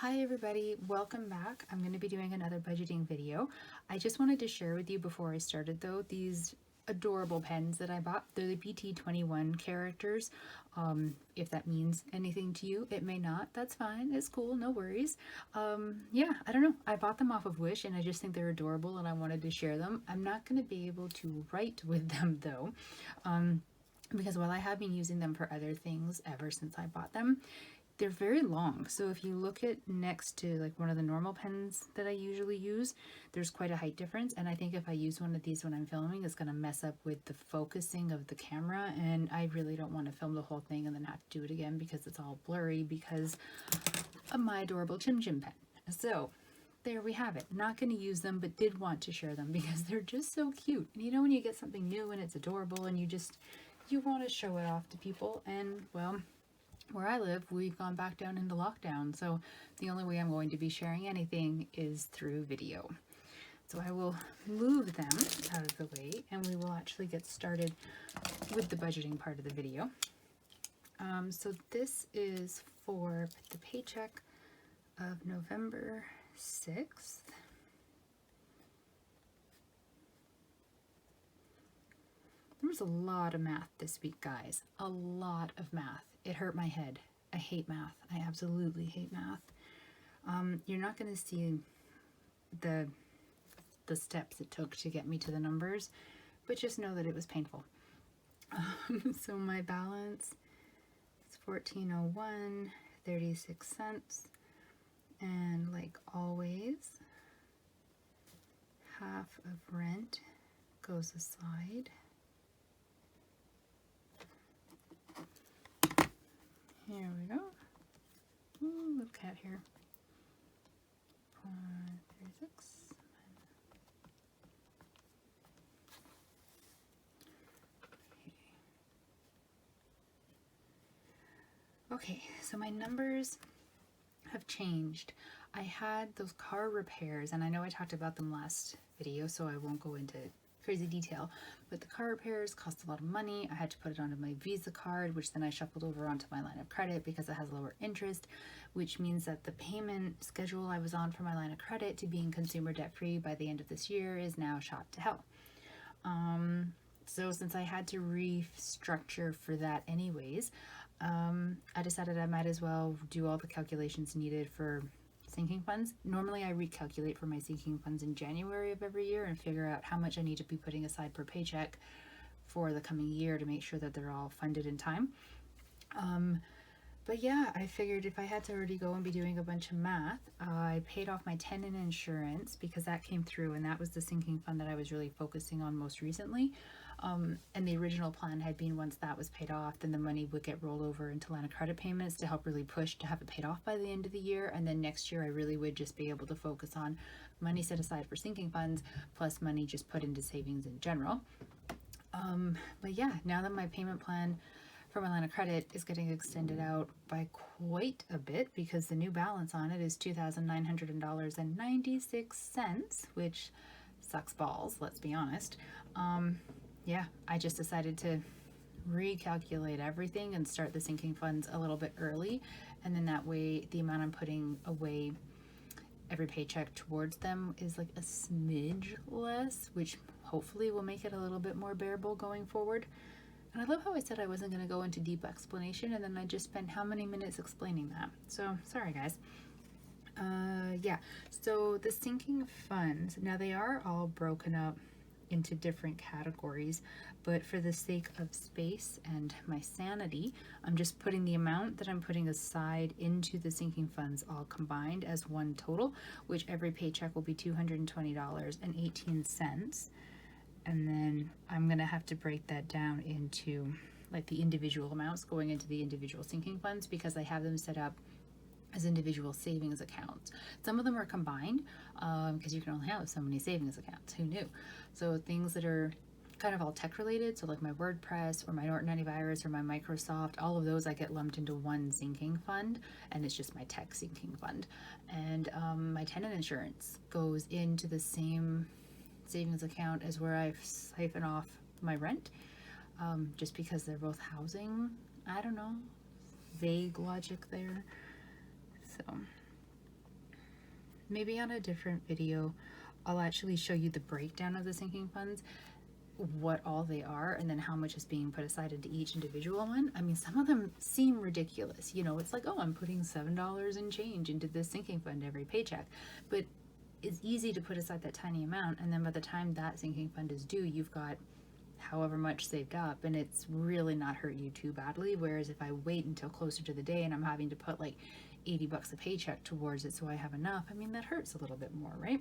Hi everybody, welcome back. I'm going to be doing another budgeting video. I just wanted to share with you before I started though these adorable pens that I bought. They're the BT21 characters. If that means anything to you, it may not. That's fine. It's cool. No worries. Yeah, I don't know. I bought them off of Wish and I just think they're adorable and I wanted to share them. I'm not going to be able to write with them though. Because while I have been using them for other things ever since I bought them, they're very long. So if you look at next to like one of the normal pens that I usually use, there's quite a height difference. And I think if I use one of these when I'm filming, it's going to mess up with the focusing of the camera. And I really don't want to film the whole thing and then have to do it again because it's all blurry because of my adorable Chim Chim pen. So there we have it. Not going to use them, but did want to share them because they're just so cute. And you know when you get something new and it's adorable and you want to show it off to people. And well, where I live, we've gone back down into lockdown, so the only way I'm going to be sharing anything is through video. So I will move them out of the way and we will actually get started with the budgeting part of the video. So this is for the paycheck of November 6th. There was a lot of math this week, guys. A lot of math. It hurt my head. I hate math. I absolutely hate math. You're not going to see the steps it took to get me to the numbers, but just know that it was painful. So my balance is $14.01, 36 cents, and like always, half of rent goes aside. Here we go. Ooh, little cat here. 36. Okay, so my numbers have changed. I had those car repairs, and I know I talked about them last video, so I won't go into crazy detail, but the car repairs cost a lot of money. I had to put it onto my Visa card, which then I shuffled over onto my line of credit because it has lower interest, which means that the payment schedule I was on for my line of credit to being consumer debt free by the end of this year is now shot to hell. So since I had to restructure for that anyways, I decided I might as well do all the calculations needed for sinking funds. Normally I recalculate for my sinking funds in January of every year and figure out how much I need to be putting aside per paycheck for the coming year to make sure that they're all funded in time. But yeah, I figured if I had to already go and be doing a bunch of math, I paid off my tenant insurance because that came through, and that was the sinking fund that I was really focusing on most recently. And the original plan had been once that was paid off, then the money would get rolled over into line of credit payments to help really push to have it paid off by the end of the year. And then next year I really would just be able to focus on money set aside for sinking funds plus money just put into savings in general. But yeah, now that my payment plan for my line of credit is getting extended out by quite a bit because the new balance on it is $2,900.96, which sucks balls, let's be honest. Yeah, I just decided to recalculate everything and start the sinking funds a little bit early, and then that way the amount I'm putting away every paycheck towards them is like a smidge less, which hopefully will make it a little bit more bearable going forward. And I love how I said I wasn't going to go into deep explanation, and then I just spent how many minutes explaining that. So sorry guys. Yeah, so the sinking funds, now they are all broken up into different categories, but for the sake of space and my sanity, I'm just putting the amount that I'm putting aside into the sinking funds all combined as one total, which every paycheck will be $220.18. And then I'm gonna have to break that down into like the individual amounts going into the individual sinking funds because I have them set up as individual savings accounts. Some of them are combined because you can only have so many savings accounts. Who knew? So things that are kind of all tech related, so like my WordPress or my Norton Antivirus or my Microsoft, all of those I get lumped into one sinking fund, and it's just my tech sinking fund. And my tenant insurance goes into the same savings account as where I siphon off my rent, just because they're both housing. I don't know, vague logic there. So maybe on a different video, I'll actually show you the breakdown of the sinking funds, what all they are, and then how much is being put aside into each individual one. I mean, some of them seem ridiculous. You know, it's like, oh, I'm putting $7 and change into this sinking fund every paycheck. But it's easy to put aside that tiny amount, and then by the time that sinking fund is due, you've got however much saved up, and it's really not hurt you too badly. Whereas if I wait until closer to the day and I'm having to put like $80 a paycheck towards it so I have enough, I mean, that hurts a little bit more, right?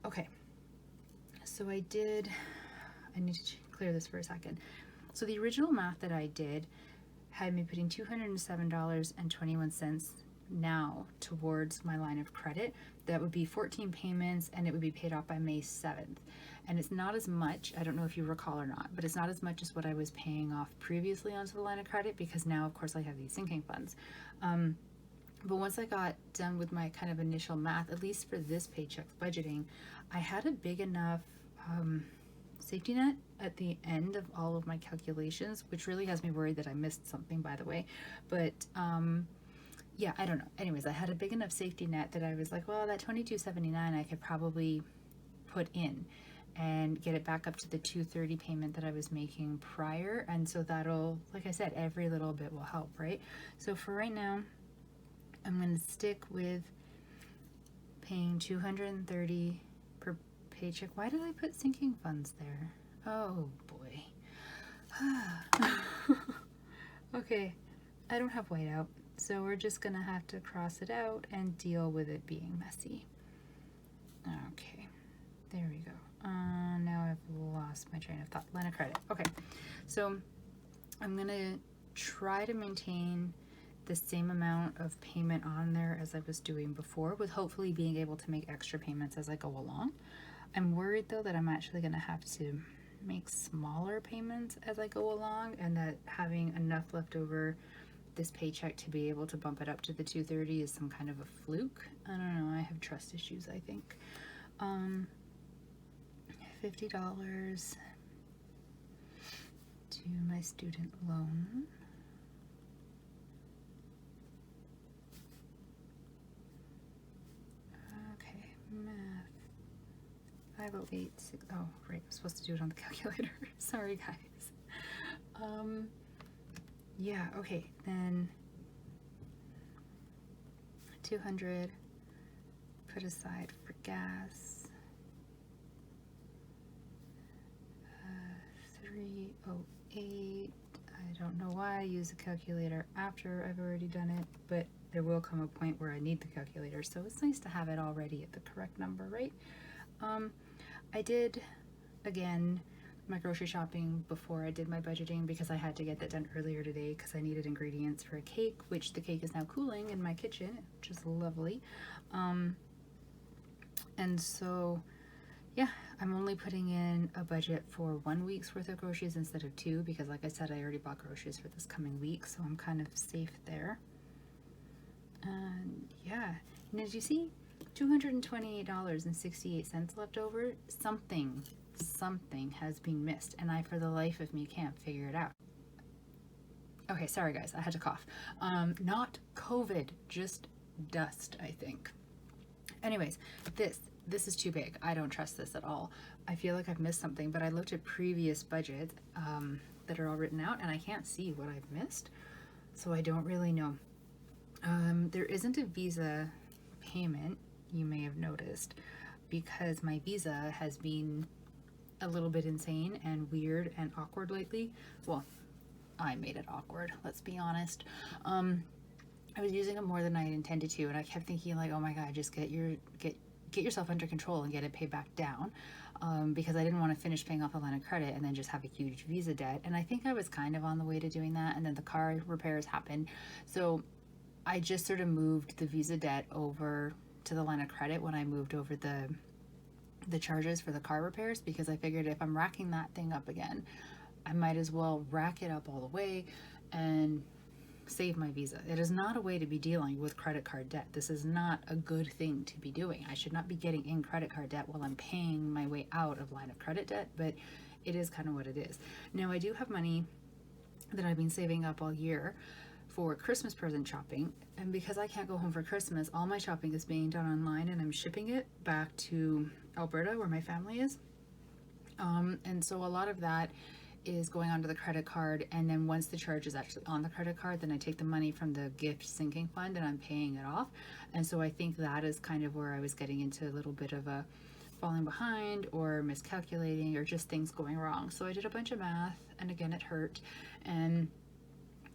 Okay. So I need to clear this for a second. So the original math that I did had me putting $207.21 now towards my line of credit. That would be 14 payments, and it would be paid off by May 7th. And it's not as much, I don't know if you recall or not, but it's not as much as what I was paying off previously onto the line of credit, because now, of course, I have these sinking funds. But once I got done with my kind of initial math, at least for this paycheck's budgeting, I had a big enough safety net at the end of all of my calculations, which really has me worried that I missed something, by the way. But yeah, I don't know. Anyways, I had a big enough safety net that I was like, well, that $22.79 I could probably put in and get it back up to the $230 payment that I was making prior. And so that'll, like I said, every little bit will help, right? So for right now, I'm going to stick with paying $230 per paycheck. Why did I put sinking funds there? Oh boy. Okay, I don't have whiteout, so we're just gonna have to cross it out and deal with it being messy. Okay, there we go. Now I've lost my train of thought. Line of credit. Okay, so I'm gonna try to maintain the same amount of payment on there as I was doing before, with hopefully being able to make extra payments as I go along. I'm worried though that I'm actually gonna have to make smaller payments as I go along, and that having enough left over this paycheck to be able to bump it up to the $230 is some kind of a fluke. I don't know, I have trust issues, I think. $50 to my student loan. Okay, math. 5086. Oh, right, I'm supposed to do it on the calculator. Sorry, guys. Yeah, okay, then 200 put aside for gas. 308. I don't know why I use a calculator after I've already done it, but there will come a point where I need the calculator, so it's nice to have it already at the correct number, right? I did, again, my grocery shopping before I did my budgeting, because I had to get that done earlier today because I needed ingredients for a cake, which the cake is now cooling in my kitchen, which is lovely. And so, yeah, I'm only putting in a budget for 1 week's worth of groceries instead of 2, because like I said, I already bought groceries for this coming week, so I'm kind of safe there. And yeah, and as you see, $228.68 left over. Something has been missed, and I for the life of me can't figure it out. Okay, sorry guys, I had to cough. Not COVID, just dust, I think. Anyways, this is too big. I don't trust this at all. I feel like I've missed something, but I looked at previous budgets that are all written out, and I can't see what I've missed, so I don't really know. There isn't a Visa payment, you may have noticed, because my Visa has been a little bit insane and weird and awkward lately. Well, I made it awkward, let's be honest. I was using it more than I intended to, and I kept thinking like, oh my god, just get yourself under control and get it paid back down, because I didn't want to finish paying off the line of credit and then just have a huge Visa debt. And I think I was kind of on the way to doing that, and then the car repairs happened, so I just sort of moved the Visa debt over to the line of credit when I moved over the charges for the car repairs, because I figured if I'm racking that thing up again, I might as well rack it up all the way and save my Visa. It is not a way to be dealing with credit card debt. This is not a good thing to be doing. I should not be getting in credit card debt while I'm paying my way out of line of credit debt, but it is kind of what it is. Now, I do have money that I've been saving up all year for Christmas present shopping, and because I can't go home for Christmas, all my shopping is being done online and I'm shipping it back to Alberta where my family is. And so a lot of that is going onto the credit card, and then once the charge is actually on the credit card, then I take the money from the gift sinking fund and I'm paying it off. And so I think that is kind of where I was getting into a little bit of a falling behind or miscalculating or just things going wrong. So I did a bunch of math, and again it hurt, and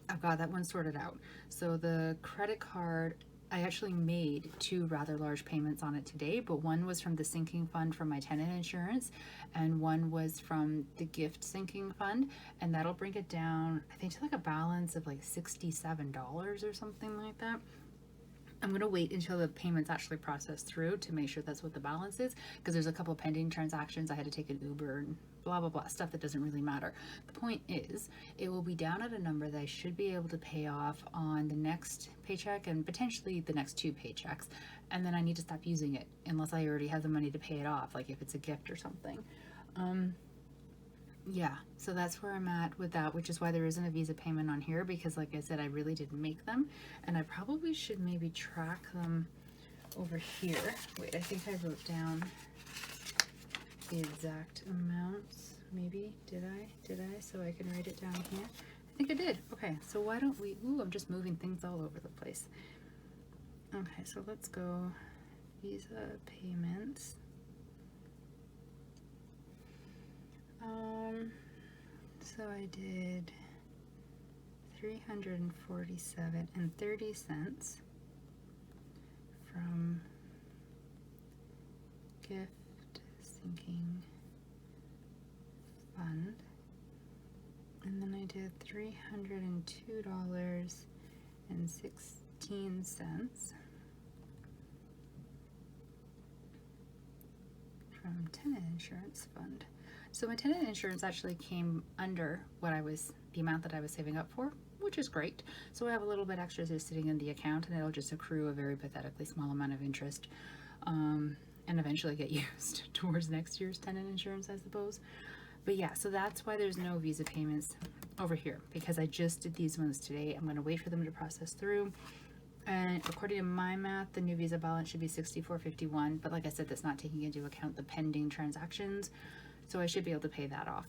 I've got that one sorted out. So the credit card, I actually made 2 rather large payments on it today, but one was from the sinking fund from my tenant insurance and one was from the gift sinking fund, and that'll bring it down, I think, to like a balance of like $67 or something like that. I'm going to wait until the payments actually process through to make sure that's what the balance is, because there's a couple pending transactions. I had to take an Uber and blah, blah, blah, stuff that doesn't really matter. The point is, it will be down at a number that I should be able to pay off on the next paycheck and potentially the next 2 paychecks. And then I need to stop using it unless I already have the money to pay it off, like if it's a gift or something. Yeah, so that's where I'm at with that, which is why there isn't a Visa payment on here, because like I said, I really didn't make them, and I probably should maybe track them over here. Wait, I think I wrote down the exact amounts. Maybe, did I? So I can write it down here. I think I did. Okay, so why don't we, I'm just moving things all over the place. Okay, so let's go Visa payments. So I did $347.30 from gift sinking fund, and then I did $302.16 from tenant insurance fund. So my tenant insurance actually came under the amount that I was saving up for, which is great. So I have a little bit extra just sitting in the account, and it'll just accrue a very pathetically small amount of interest, and eventually get used towards next year's tenant insurance, I suppose. But yeah, so that's why there's no Visa payments over here, because I just did these ones today. I'm going to wait for them to process through. And according to my math, the new Visa balance should be $64.51. But like I said, that's not taking into account the pending transactions. So I should be able to pay that off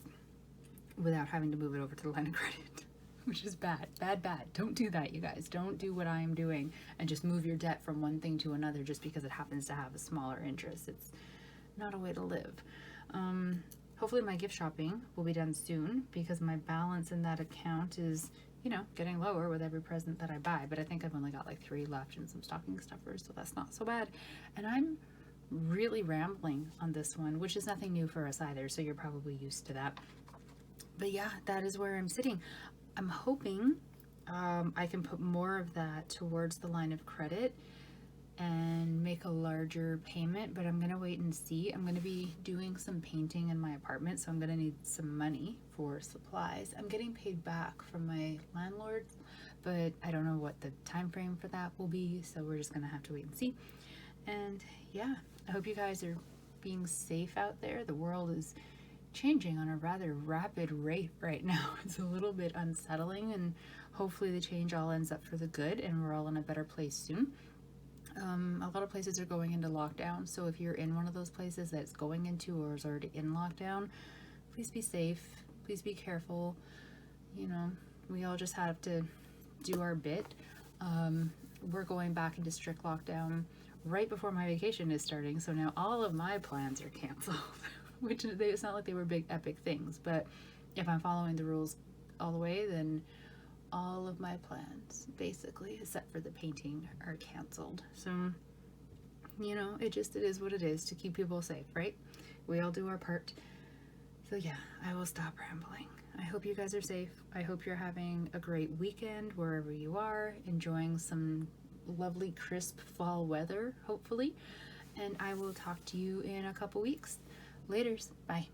without having to move it over to the line of credit, which is bad. Don't do that, you guys. Don't do what I am doing and just move your debt from one thing to another just because it happens to have a smaller interest. It's not a way to live. Hopefully my gift shopping will be done soon, because my balance in that account is, getting lower with every present that I buy. But I think I've only got like 3 left and some stocking stuffers, so that's not so bad. And I'm really rambling on this one, which is nothing new for us either, so you're probably used to that. But yeah, that is where I'm sitting. I'm hoping I can put more of that towards the line of credit and make a larger payment, but I'm gonna wait and see. I'm gonna be doing some painting in my apartment, so I'm gonna need some money for supplies. I'm getting paid back from my landlord, but I don't know what the time frame for that will be, so we're just gonna have to wait and see. And yeah, I hope you guys are being safe out there. The world is changing on a rather rapid rate right now. It's a little bit unsettling, and hopefully the change all ends up for the good and we're all in a better place soon. A lot of places are going into lockdown, so if you're in one of those places that's going into or is already in lockdown, please be safe, please be careful. We all just have to do our bit. We're going back into strict lockdown right before my vacation is starting, so now all of my plans are canceled, which it's not like they were big epic things, but if I'm following the rules all the way, then all of my plans, basically, except for the painting, are canceled. So, it is what it is to keep people safe, right? We all do our part. So yeah, I will stop rambling. I hope you guys are safe. I hope you're having a great weekend wherever you are, enjoying some lovely crisp fall weather, hopefully. And I will talk to you in a couple weeks. Laters. Bye.